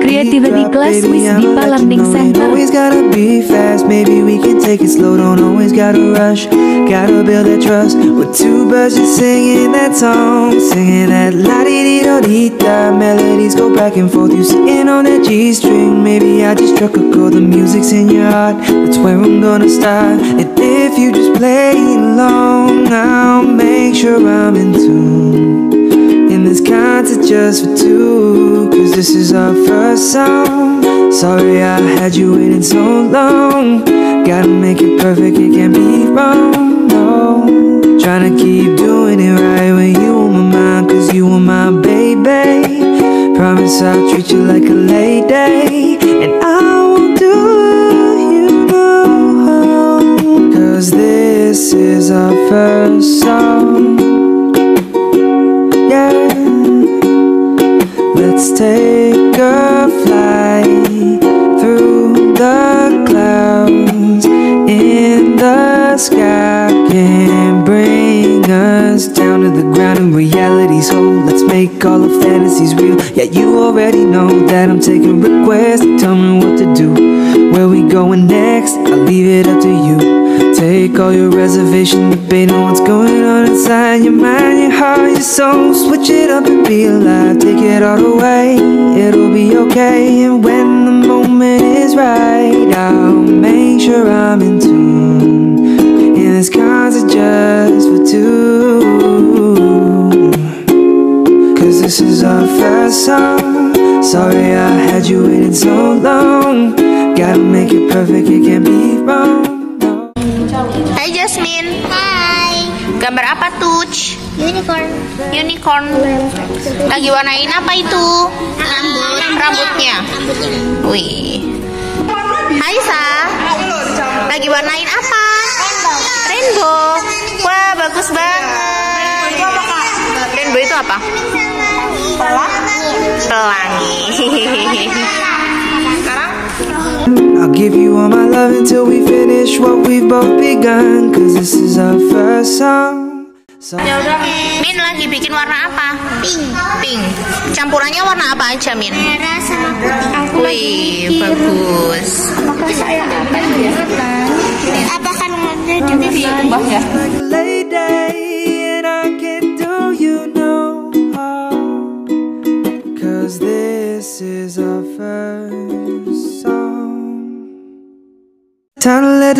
Creativity class with Dipa Learning Center. Always gotta be fast, maybe we can take it slow. Don't always gotta rush, gotta build that trust. With two birds just singing that song, singing that la-di-di-do-di-da. Melodies go back and forth, you sitting on that G-string. Maybe I just struck a chord, the music's in your heart. That's where I'm gonna start. And if you just play along, I'll make sure I'm in tune. And this concert just for two, cause this is our first song. Sorry I had you waiting so long. Gotta make it perfect, it can't be wrong, no. Tryna keep doing it right when you on my mind, cause you are my baby. Promise I'll treat you like a lady, and I won't do you no harm, cause this is our first song. Let's take a flight through the clouds in the sky. Can bring us down to the ground in reality's hold. Let's make all the fantasies real. Yeah, you already know that I'm taking requests. Tell me what to do, where we going next, I'll leave it up to you. Take all your reservation, debate on what's going on inside your mind, your heart, your soul. Switch it up and be alive, take it all the way. It'll be okay, and when the moment is right, I'll make sure I'm in tune. And this concert just for two, cause this is our first song. Sorry I had you waiting so long. Gotta make it perfect, it can't be wrong. Hai Jasmine. Hai. Gambar apa tuh? Unicorn. Unicorn. Lagi warnain apa itu? Rambutnya. Wih. Hai Sa. Lagi warnain apa? Rainbow. Wah, bagus banget. Rainbow itu apa? Pelangi. I'll give you all my love until we finish what we've both begun, cause this is our first song. Min lagi bikin warna apa? Pink. Pink. Campurannya warna apa aja, Min? Merah sama putih. Wih, bagus. Apakah saya akan kelihatan? Apakah namanya juga Mbah ya? Like a lady, and I can do you no harm, cause this is our first song. Time to let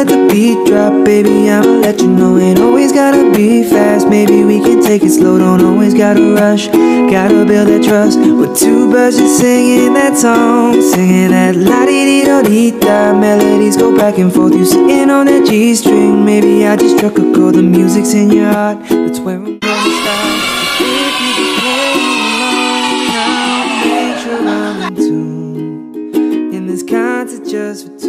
the beat drop, baby, I'ma let you know. Ain't always gotta be fast, maybe we can take it slow. Don't always gotta rush, gotta build that trust. With two birds just singing that song, singing that la-di-di-do-di-da. Melodies go back and forth, you sitting on that G-string. Maybe I just struck a chord, the music's in your heart. That's where I'm gonna start. If you can play along, I'll make sure I'm in tune. In this concert just for two.